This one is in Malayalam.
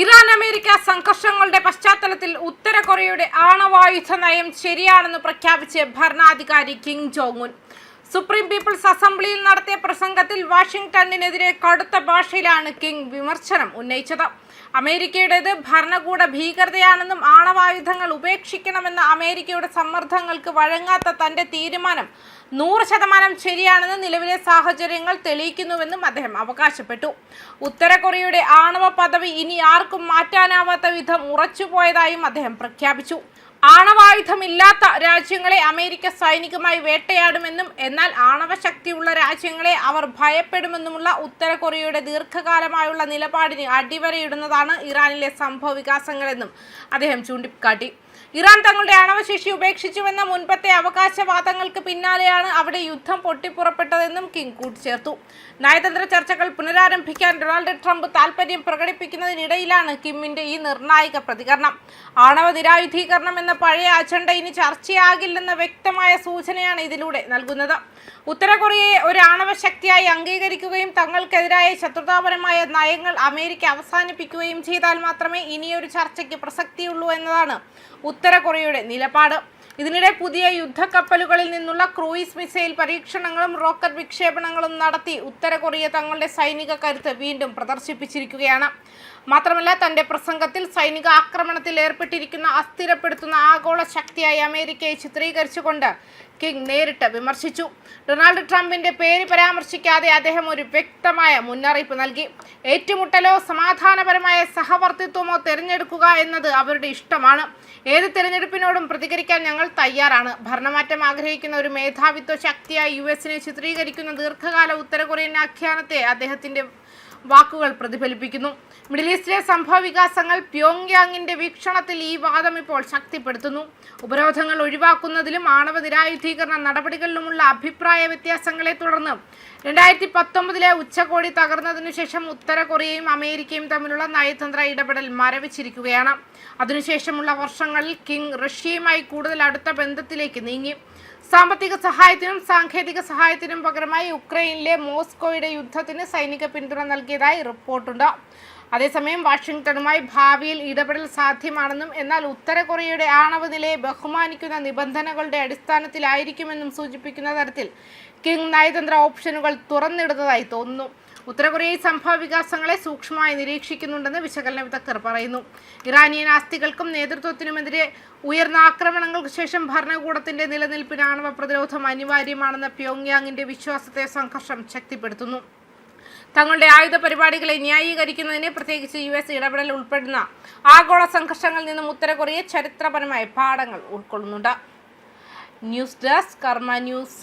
ഇറാൻ അമേരിക്ക സംഘർഷങ്ങളുടെ പശ്ചാത്തലത്തിൽ ഉത്തര കൊറിയയുടെ ആണവായുധ നയം ശരിയാണെന്ന് പ്രഖ്യാപിച്ച് ഭരണാധികാരി Kim Jong Un. Supreme People's അസംബ്ലിയിൽ നടത്തിയ പ്രസംഗത്തിൽ വാഷിംഗ്ടണിനെതിരെ കടുത്ത ഭാഷയിലാണ് കിം വിമർശനം ഉന്നയിച്ചത്. അമേരിക്കയുടേത് ഭരണകൂട ഭീകരതയാണെന്നും ആണവായുധങ്ങൾ ഉപേക്ഷിക്കണമെന്ന അമേരിക്കയുടെ സമ്മർദ്ദങ്ങൾക്ക് വഴങ്ങാത്ത തന്റെ തീരുമാനം 100% ശരിയാണെന്ന് നിലവിലെ സാഹചര്യങ്ങൾ തെളിയിക്കുന്നുവെന്നും അദ്ദേഹം അവകാശപ്പെട്ടു. ഉത്തര കൊറിയയുടെ ആണവ പദവി ഇനി ആർക്കും മാറ്റാനാവാത്ത വിധം ഉറച്ചുപോയതായും അദ്ദേഹം പ്രഖ്യാപിച്ചു. ആണവായുധമില്ലാത്ത രാജ്യങ്ങളെ അമേരിക്ക സൈനികമായി വേട്ടയാടുമെന്നും എന്നാൽ ആണവശക്തിയുള്ള രാജ്യങ്ങളെ അവർ ഭയപ്പെടുമെന്നുമുള്ള ഉത്തര കൊറിയയുടെ ദീർഘകാലമായുള്ള നിലപാടിന് അടിവരയിടുന്നതാണ് ഇറാനിലെ സംഭവ വികാസങ്ങളെന്നും അദ്ദേഹം ചൂണ്ടിക്കാട്ടി. ഇറാൻ തങ്ങളുടെ ആണവശേഷി ഉപേക്ഷിച്ചുവെന്ന മുൻപത്തെ അവകാശവാദങ്ങൾക്ക് പിന്നാലെയാണ് അവിടെ യുദ്ധം പൊട്ടിപ്പുറപ്പെട്ടതെന്നും കിം കൂട്ടിച്ചേർത്തു. നയതന്ത്ര ചർച്ചകൾ പുനരാരംഭിക്കാൻ ഡൊണാൾഡ് ട്രംപ് താൽപര്യം പ്രകടിപ്പിക്കുന്നതിനിടയിലാണ് കിമ്മിന്റെ ഈ നിർണായക പ്രതികരണം. ആണവ നിരായുധീകരണം എന്ന പഴയ അജണ്ട ഇനി ചർച്ചയാകില്ലെന്ന വ്യക്തമായ സൂചനയാണ് ഇതിലൂടെ നൽകുന്നത്. ഉത്തര കൊറിയയെ ഒരു ആണവ ശക്തിയായി അംഗീകരിക്കുകയും തങ്ങൾക്കെതിരായ ശത്രുതാപരമായ നയങ്ങൾ അമേരിക്ക അവസാനിപ്പിക്കുകയും ചെയ്താൽ മാത്രമേ ഇനിയൊരു ചർച്ചയ്ക്ക് പ്രസക്തിയുള്ളൂ എന്നതാണ് ഉത്തര കൊറിയയുടെ നിലപാട്. ഇതിനിടെ പുതിയ യുദ്ധക്കപ്പലുകളിൽ നിന്നുള്ള ക്രൂയിസ് മിസൈൽ പരീക്ഷണങ്ങളും റോക്കറ്റ് വിക്ഷേപണങ്ങളും നടത്തി ഉത്തര കൊറിയ തങ്ങളുടെ സൈനിക കരുത്ത് വീണ്ടും പ്രദർശിപ്പിച്ചിരിക്കുകയാണ്. മാത്രമല്ല തന്റെ പ്രസംഗത്തിൽ സൈനിക ആക്രമണത്തിൽ ഏർപ്പെട്ടിരിക്കുന്ന അസ്ഥിരപ്പെടുത്തുന്ന ആഗോള ശക്തിയായി അമേരിക്കയെ ചിത്രീകരിച്ചുകൊണ്ട് കിം നേരിട്ട് വിമർശിച്ചു. ഡൊണാൾഡ് ട്രംപിന്റെ പേര് പരാമർശിക്കാതെ അദ്ദേഹം ഒരു വ്യക്തമായ മുന്നറിയിപ്പ് നൽകി. ഏറ്റുമുട്ടലോ സമാധാനപരമായ സഹവർത്തിത്വമോ തിരഞ്ഞെടുക്കുക എന്നത് അവരുടെ ഇഷ്ടമാണ്. ഏത് തിരഞ്ഞെടുപ്പിനോടും പ്രതികരിക്കാൻ ഞങ്ങൾ തയ്യാറാണ്. ഭരണമാറ്റം ആഗ്രഹിക്കുന്ന ഒരു മേധാവിത്വ ശക്തിയായി യുഎസിനെ ചിത്രീകരിക്കുന്ന ദീർഘകാല ഉത്തര കൊറിയൻ ആഖ്യാനത്തെ അദ്ദേഹത്തിന്റെ വാക്കുകൾ പ്രതിഫലിപ്പിക്കുന്നു. മിഡിൽ ഈസ്റ്റിലെ സംഭവ വികാസങ്ങൾ പ്യോങ്യാങ്ങിന്റെ വീക്ഷണത്തിൽ ഈ വാദം ഇപ്പോൾ ശക്തിപ്പെടുത്തുന്നു. ഉപരോധങ്ങൾ ഒഴിവാക്കുന്നതിലും ആണവ നിരായുധീകരണ നടപടികളിലുമുള്ള അഭിപ്രായ വ്യത്യാസങ്ങളെ തുടർന്ന് 2019 ഉച്ചകോടി തകർന്നതിനു ശേഷം ഉത്തര കൊറിയയും അമേരിക്കയും തമ്മിലുള്ള നയതന്ത്ര ഇടപെടൽ മരവിച്ചിരിക്കുകയാണ്. അതിനുശേഷമുള്ള വർഷങ്ങളിൽ കിം റഷ്യയുമായി കൂടുതൽ അടുത്ത ബന്ധത്തിലേക്ക് നീങ്ങി. സാമ്പത്തിക സഹായത്തിനും സാങ്കേതിക സഹായത്തിനും പകരമായി ഉക്രൈനിലെ മോസ്കോയുടെ യുദ്ധത്തിന് സൈനിക പിന്തുണ നൽകിയതായി റിപ്പോർട്ടുണ്ട്. അതേസമയം വാഷിംഗ്ടണുമായി ഭാവിയിൽ ഇടപെടൽ സാധ്യമാണെന്നും എന്നാൽ ഉത്തര കൊറിയയുടെ ആണവ നിലയെ ബഹുമാനിക്കുന്ന നിബന്ധനകളുടെ അടിസ്ഥാനത്തിലായിരിക്കുമെന്നും സൂചിപ്പിക്കുന്ന തരത്തിൽ കിം നയതന്ത്ര ഓപ്ഷനുകൾ തുറന്നിടുന്നതായി തോന്നുന്നു. ഉത്തര കൊറിയ സംഭവ വികാസങ്ങളെ സൂക്ഷ്മമായി നിരീക്ഷിക്കുന്നുണ്ടെന്ന് വിശകലന വിദഗ്ധർ പറയുന്നു. ഇറാനിയൻ ആസ്തികൾക്കും നേതൃത്വത്തിനുമെതിരെ ഉയർന്ന ആക്രമണങ്ങൾക്ക് ശേഷം ഭരണകൂടത്തിന്റെ നിലനിൽപ്പിന് ആണവ പ്രതിരോധം അനിവാര്യമാണെന്ന പ്യോങ്യാങ്ങിന്റെ വിശ്വാസത്തെ സംഘർഷം ശക്തിപ്പെടുത്തുന്നു. തങ്ങളുടെ ആയുധ പരിപാടികളെ ന്യായീകരിക്കുന്നതിന് പ്രത്യേകിച്ച് US ഇടപെടൽ ഉൾപ്പെടുന്ന ആഗോള സംഘർഷങ്ങളിൽ നിന്നും ഉത്തര കൊറിയ ചരിത്രപരമായ പാഠങ്ങൾ ഉൾക്കൊള്ളുന്നുണ്ട്. ന്യൂസ് ഡെസ്ക് കർമ്മ ന്യൂസ്.